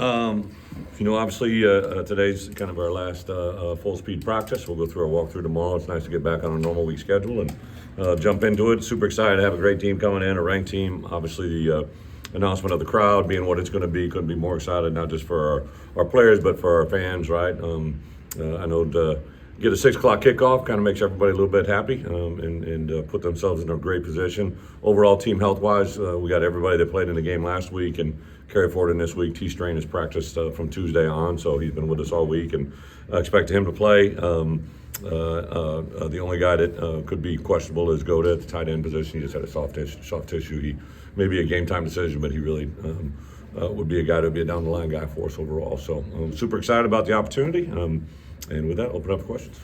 Obviously, today's kind of our last full speed practice. We'll go through our walkthrough tomorrow. It's nice to get back on a normal week schedule and jump into it. Super excited to have a great team coming in, a ranked team. Obviously, the announcement of the crowd being what it's going to be, couldn't be more excited, not just for our players, but for our fans, right? I know to get a 6 o'clock kickoff kind of makes everybody a little bit happy and put themselves in a great position. Overall, team health-wise, we got everybody that played in the game last week and carry forward in this week. T-Strain has practiced from Tuesday on, so he's been with us all week and expect him to play. The only guy that could be questionable is Goda at the tight end position. He just had a soft tissue. He may be a game time decision, but he really would be a guy that would be a down the line guy for us overall. So I'm super excited about the opportunity. And with that, open up for questions.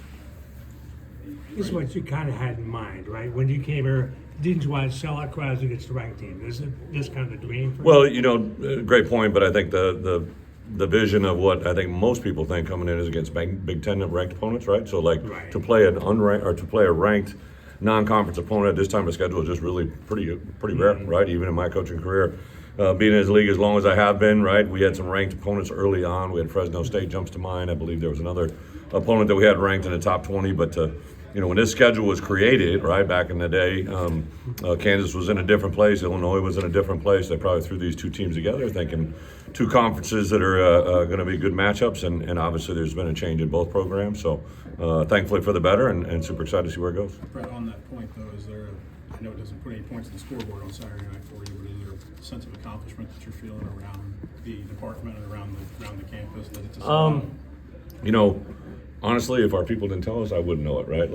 This is what you kind of had in mind, right? When you came here, didn't you want to sell out crowds against the ranked team? Isn't this kind of the dream for you? Well, great point, but I think the vision of what I think most people think coming in is against Big Ten ranked opponents, right? So Right. to play an unranked or to play a ranked non-conference opponent at this time of schedule is just really pretty rare, right? Even in my coaching career, being in this league as long as I have been, right? We had some ranked opponents early on. We had Fresno State jumps to mind. I believe there was another opponent that we had ranked in the top 20, but when this schedule was created, right, back in the day, Kansas was in a different place, Illinois was in a different place. They probably threw these two teams together thinking two conferences that are going to be good matchups, and obviously there's been a change in both programs. So thankfully for the better, and super excited to see where it goes. Bret, on that point, though, I know it doesn't put any points on the scoreboard on Saturday night for you, but is there a sense of accomplishment that you're feeling around the department and around the campus that it's a Honestly, if our people didn't tell us, I wouldn't know it, right?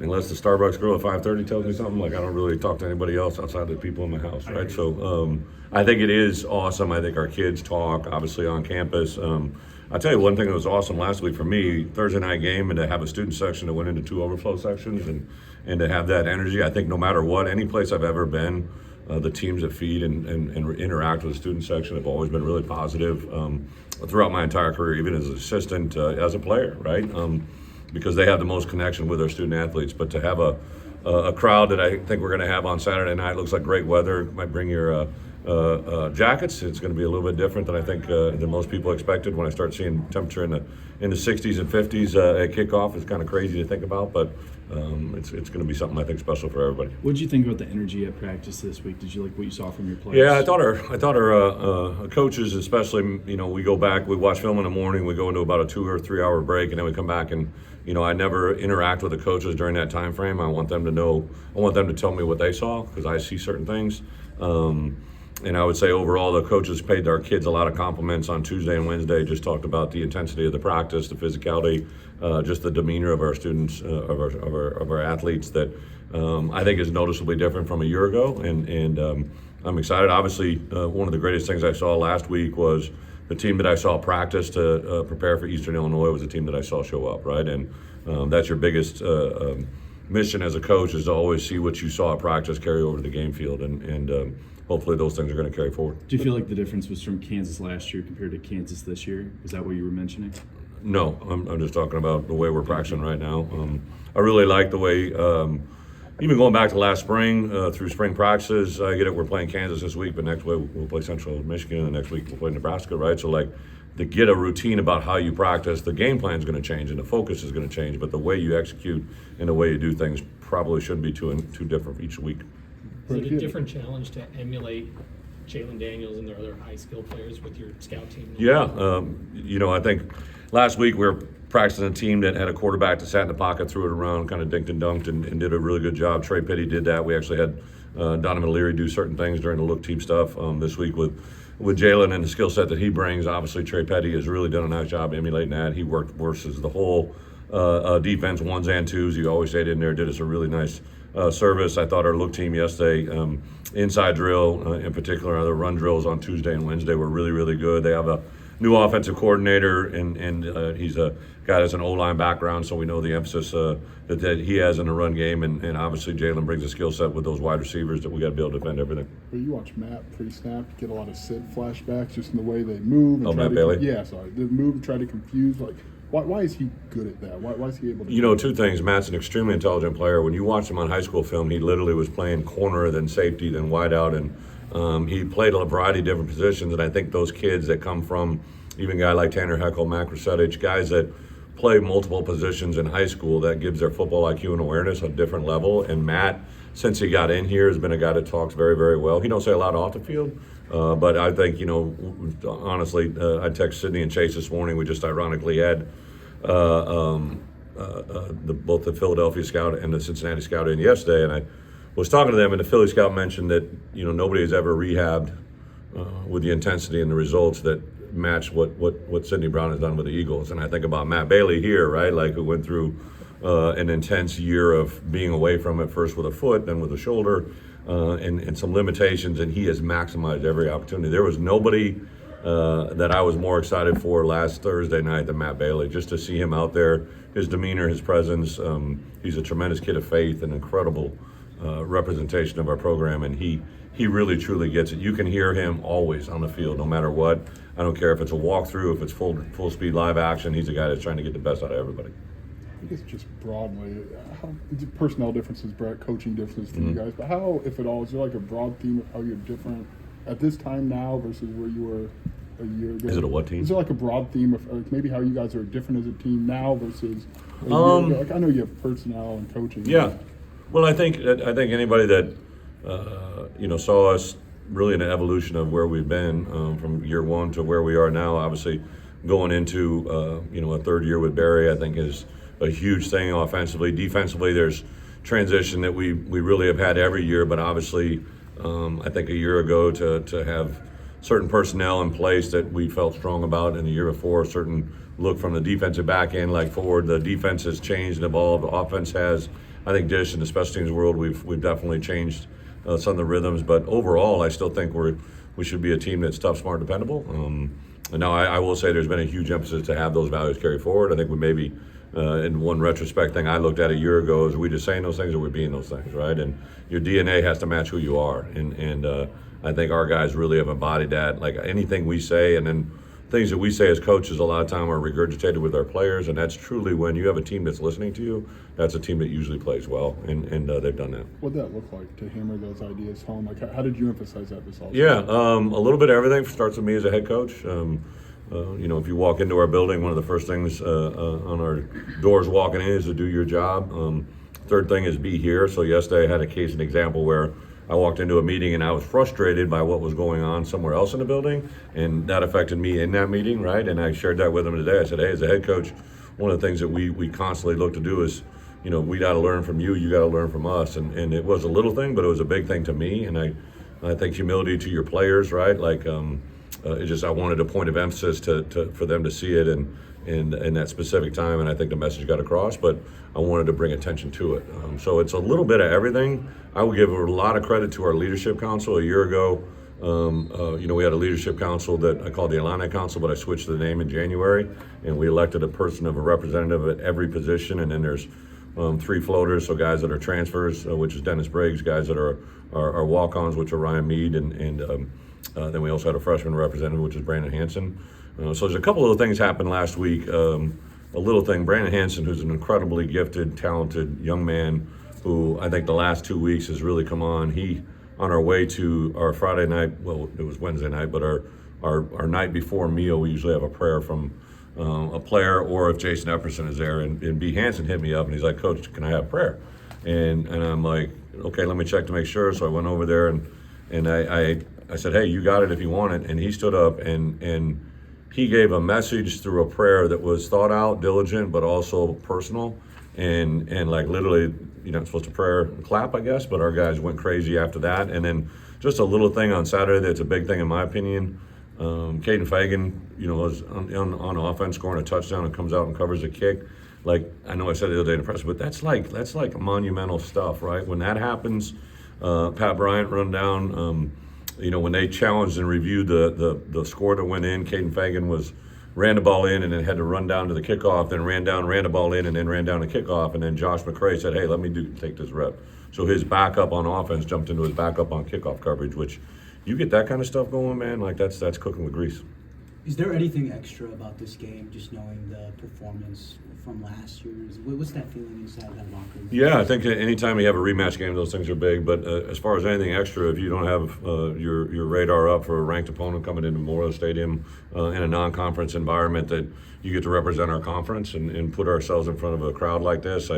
Unless the Starbucks girl at 5:30 tells me something, I don't really talk to anybody else outside the people in my house, right? So I think it is awesome. I think our kids talk, obviously, on campus. I'll tell you one thing that was awesome last week for me, Thursday night game, and to have a student section that went into 2 overflow sections and to have that energy. I think no matter what, any place I've ever been, the teams that feed and interact with the student section have always been really positive throughout my entire career, even as an assistant, as a player, right? Because they have the most connection with our student athletes. But to have a crowd that I think we're going to have on Saturday night, looks like great weather, might bring your jackets. It's going to be a little bit different than I think than most people expected. When I start seeing temperature in the 60s and 50s at kickoff, it's kind of crazy to think about, but it's going to be something I think special for everybody. What did you think about the energy at practice this week? Did you like what you saw from your players? Yeah, I thought our coaches, especially, we go back, we watch film in the morning, we go into about a 2 or 3 hour break, and then we come back and I never interact with the coaches during that time frame. I want them to tell me what they saw because I see certain things. And I would say overall, the coaches paid our kids a lot of compliments on Tuesday and Wednesday. Just talked about the intensity of the practice, the physicality, just the demeanor of our students, of our athletes. That I think is noticeably different from a year ago. And I'm excited. Obviously, one of the greatest things I saw last week was the team that I saw practice to prepare for Eastern Illinois was the team that I saw show up. Right, and that's your biggest mission as a coach is to always see what you saw at practice carry over to the game field and hopefully those things are going to carry forward. Do you feel like the difference was from Kansas last year compared to Kansas this year? Is that what you were mentioning? No, I'm just talking about the way we're practicing right now. I really like the way, even going back to last spring, through spring practices, I get it, we're playing Kansas this week, but next week we'll play Central Michigan, and the next week we'll play Nebraska, right? So to get a routine about how you practice, the game plan is going to change and the focus is going to change, but the way you execute and the way you do things probably shouldn't be too different each week. Is it a different challenge to emulate Jalen Daniels and their other high skill players with your scout team? Yeah, I think last week we were practicing a team that had a quarterback that sat in the pocket, threw it around, kind of dinked and dunked, and did a really good job. Trey Petty did that. We actually had Donovan Leary do certain things during the look team stuff this week with Jalen and the skill set that he brings. Obviously, Trey Petty has really done a nice job emulating that. He worked versus the whole defense, ones and twos. He always stayed in there, did us a really nice service. I thought our look team yesterday, inside drill in particular, the run drills on Tuesday and Wednesday were really, really good. They have a new offensive coordinator, and he's a guy that's an O-line background, so we know the emphasis that he has in the run game, and obviously Jalen brings a skill set with those wide receivers that we got to be able to defend everything. But you watch Matt pre-snap get a lot of Sid flashbacks just in the way they move. And Matt Bailey? Yeah, sorry. They move and try to confuse. Why is he good at that? Why is he able to? Two things. Matt's an extremely intelligent player. When you watch him on high school film, he literally was playing corner, then safety, then wide out, and He played a variety of different positions, and I think those kids that come from even a guy like Tanner Heckel, Mac Rusetich, guys that play multiple positions in high school, that gives their football IQ and awareness a different level. And Matt, since he got in here, has been a guy that talks very, very well. He don't say a lot off the field, but I think, honestly, I texted Sydney and Chase this morning. We just ironically had both the Philadelphia scout and the Cincinnati scout in yesterday, and I was talking to them, and the Philly scout mentioned that nobody has ever rehabbed with the intensity and the results that match what Sidney Brown has done with the Eagles. And I think about Matt Bailey here, right, like who went through an intense year of being away from it, first with a foot, then with a shoulder, and some limitations, and he has maximized every opportunity. There was nobody that I was more excited for last Thursday night than Matt Bailey, just to see him out there, his demeanor, his presence. He's a tremendous kid of faith, an incredible representation of our program, and he really truly gets it. You can hear him always on the field, no matter what. I don't care if it's a walkthrough, if it's full speed live action. He's a guy that's trying to get the best out of everybody. I guess just broadly, how personnel differences, Brett, coaching differences for you guys, but how, if at all, is there like a broad theme of how you're different at this time now versus where you were a year ago? Is it a what team? Is there like a broad theme of like maybe how you guys are different as a team now versus a year ago? Like I know you have personnel and coaching. Yeah. Well, I think anybody that saw us really in an evolution of where we've been from year one to where we are now. Obviously, going into a third year with Barry, I think is a huge thing offensively. Defensively, there's transition that we really have had every year, but obviously, I think a year ago to have certain personnel in place that we felt strong about, in the year before, a certain look from the defensive back end like forward. The defense has changed and evolved. The offense has. I think Dish in the special teams world, we've definitely changed some of the rhythms, but overall, I still think we should be a team that's tough, smart, dependable. And now I will say there's been a huge emphasis to have those values carry forward. I think we maybe, in one retrospect thing I looked at a year ago, is we just saying those things or we're being those things, right? And your DNA has to match who you are. And I think our guys really have embodied that. Like anything we say, and then things that we say as coaches a lot of time are regurgitated with our players, and that's truly when you have a team that's listening to you, that's a team that usually plays well, and they've done that. What did that look like to hammer those ideas home? Like how did you emphasize that this offseason? Yeah, a little bit of everything starts with me as a head coach. If you walk into our building, one of the first things on our doors walking in is to do your job. Third thing is be here. So yesterday I had a case, an example where I walked into a meeting and I was frustrated by what was going on somewhere else in the building, and that affected me in that meeting, right? And I shared that with them today. I said, hey, as a head coach, one of the things that we constantly look to do is, we got to learn from you, you got to learn from us. And it was a little thing, but it was a big thing to me. And I think humility to your players, right? Like, I wanted a point of emphasis for them to see it in that specific time, and I think the message got across, but I wanted to bring attention to it. So it's a little bit of everything. I would give a lot of credit to our leadership council. A year ago, we had a leadership council that I called the Illini Council, but I switched the name in January, and we elected a representative at every position, and then there's 3 floaters, so guys that are transfers, which is Dennis Briggs, guys that are walk-ons, which are Ryan Mead, and then we also had a freshman representative, which is Brandon Hanson. So there's a couple of things happened last week. A little thing, Brandon Hanson, who's an incredibly gifted, talented young man who I think the last 2 weeks has really come on. On our way to our Friday night, well, it was Wednesday night, but our night before meal, we usually have a prayer from a player, or if Jason Epperson is there, and B. Hanson hit me up and he's like, Coach, can I have prayer? And I'm like, okay, let me check to make sure. So I went over there and I said, hey, you got it if you want it. And he stood up and he gave a message through a prayer that was thought out, diligent, but also personal. And like literally, you're not supposed to prayer and clap, I guess, but our guys went crazy after that. And then just a little thing on Saturday that's a big thing in my opinion. Caden Fagan, was on offense scoring a touchdown and comes out and covers a kick. Like, I know I said it the other day in the press, but that's like monumental stuff, right? When that happens, Pat Bryant run down, when they challenged and reviewed the score that went in, Caden Fagan ran the ball in and then had to run down to the kickoff, then ran the ball in and then ran down the kickoff, and then Josh McCray said, hey, let me take this rep. So his backup on offense jumped into his backup on kickoff coverage, which you get that kind of stuff going, man, like that's cooking with grease. Is there anything extra about this game, just knowing the performance from last year? What's that feeling inside that locker room? Yeah, I think anytime you have a rematch game, those things are big. But as far as anything extra, if you don't have your radar up for a ranked opponent coming into Memorial Stadium in a non-conference environment, that you get to represent our conference and put ourselves in front of a crowd like this,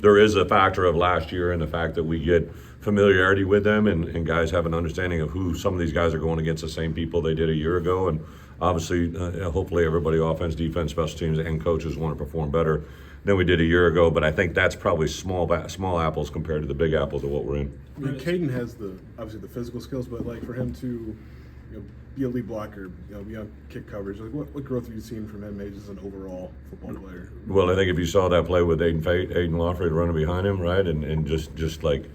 there is a factor of last year and the fact that we get familiarity with them and guys have an understanding of who some of these guys are going against, the same people they did a year ago. And obviously, hopefully everybody, offense, defense, special teams, and coaches want to perform better than we did a year ago. But I think that's probably small apples compared to the big apples of what we're in. I mean, Caden has obviously the physical skills, but like for him to be a lead blocker, be on kick coverage, like what growth have you seen from him maybe as an overall football player? Well, I think if you saw that play with Aiden Lawford running behind him, right, and just like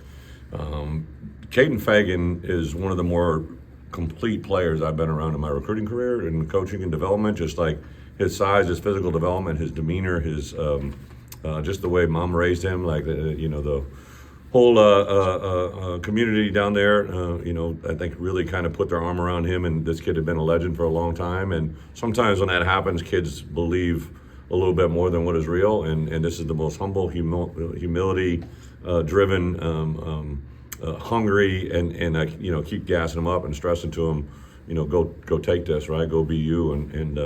Caden Fagan is one of the more complete players I've been around in my recruiting career and coaching and development. Just like his size, his physical development, his demeanor, his just the way mom raised him, like the whole community down there, I think really kind of put their arm around him, and this kid had been a legend for a long time. And sometimes when that happens, kids believe a little bit more than what is real, and this is the most humble, humility driven, hungry, and I keep gassing him up and stressing to him, go take this, right, go be you, and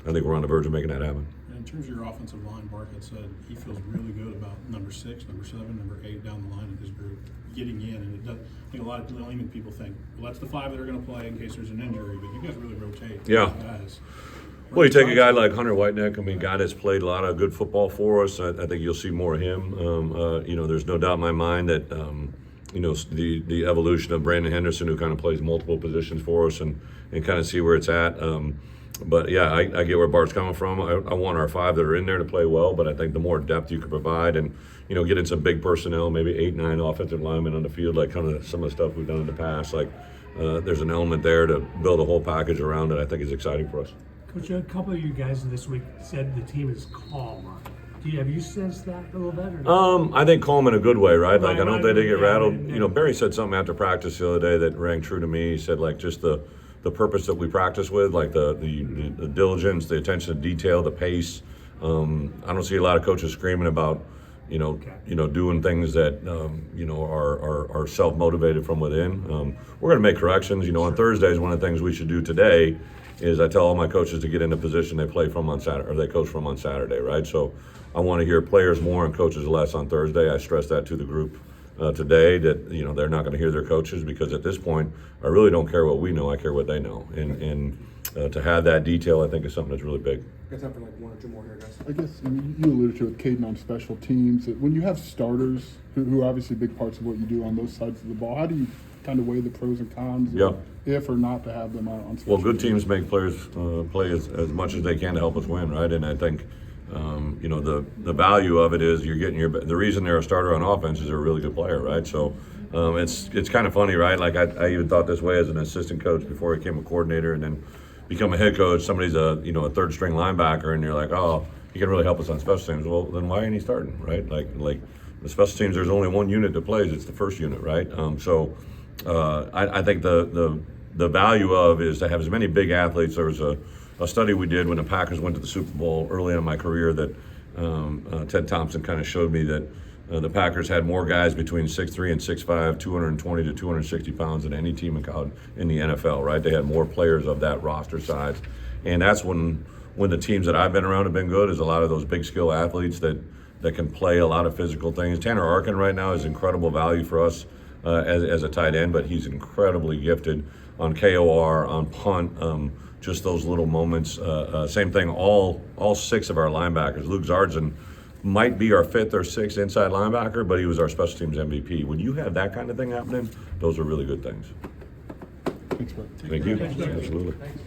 I think we're on the verge of making that happen. In terms of your offensive line, Barkett said he feels really good about number 6, number 7, number 8 down the line of his group getting in. And it does, I think a lot of layman people think, well, that's the 5 that are going to play in case there's an injury, but you guys really rotate. Yeah. Guys. Well, you take a guy like Hunter Whiteneck, guy that's played a lot of good football for us. I think you'll see more of him. There's no doubt in my mind that, the evolution of Brandon Henderson, who kind of plays multiple positions for us, and kind of see where it's at. But yeah, I get where Bart's coming from. I want our 5 that are in there to play well, but I think the more depth you can provide and, get in some big personnel, maybe 8, 9 offensive linemen on the field, like kind of some of the stuff we've done in the past, there's an element there to build a whole package around that I think is exciting for us. Coach, a couple of you guys this week said the team is calmer. Have you sensed that a little better? I think calm in a good way, right? Like, I don't Right, think they get yeah, rattled. Barry said something after practice the other day that rang true to me. He said, just the purpose that we practice with, like the diligence, the attention to detail, the pace. I don't see a lot of coaches screaming about, doing things that, are self-motivated from within. We're going to make corrections. On Thursdays, one of the things we should do today is I tell all my coaches to get in the position they play from on Saturday, or they coach from on Saturday, right? So I want to hear players more and coaches less on Thursday. I stress that to the group today, that they're not going to hear their coaches, because at this point I really don't care what we know, I care what they know, and to have that detail, I think, is something that's really big. Got time for like 1 or 2 more here, guys. I guess you alluded to it with Caden on special teams. When you have starters who are obviously big parts of what you do on those sides of the ball, how do you kind of weigh the pros and cons of if or not to have them on special Well, good teams make players play as much as they can to help us win, right? And I think the value of it is you're getting the reason they're a starter on offense is they're a really good player, right? So it's kind of funny, right? Like I even thought this way as an assistant coach before I became a coordinator, and then become a head coach. Somebody's a third string linebacker, and you're like, oh, he can really help us on special teams. Well, then why ain't he starting, right? Like the special teams, there's only one unit that plays. It's the first unit, right? I think the value of is to have as many big athletes. There was a study we did when the Packers went to the Super Bowl early in my career that Ted Thompson kind of showed me that the Packers had more guys between 6'3" and 6'5", 220 to 260 pounds than any team in the NFL, right? They had more players of that roster size. And that's when the teams that I've been around have been good, is a lot of those big skill athletes that can play a lot of physical things. Tanner Arkin right now is incredible value for us as a tight end, but he's incredibly gifted on KOR, on punt, just those little moments. Same thing, all 6 of our linebackers. Luke Zardzin might be our 5th or 6th inside linebacker, but he was our special teams MVP. When you have that kind of thing happening, those are really good things. Thanks, Brett. Thank you. Absolutely.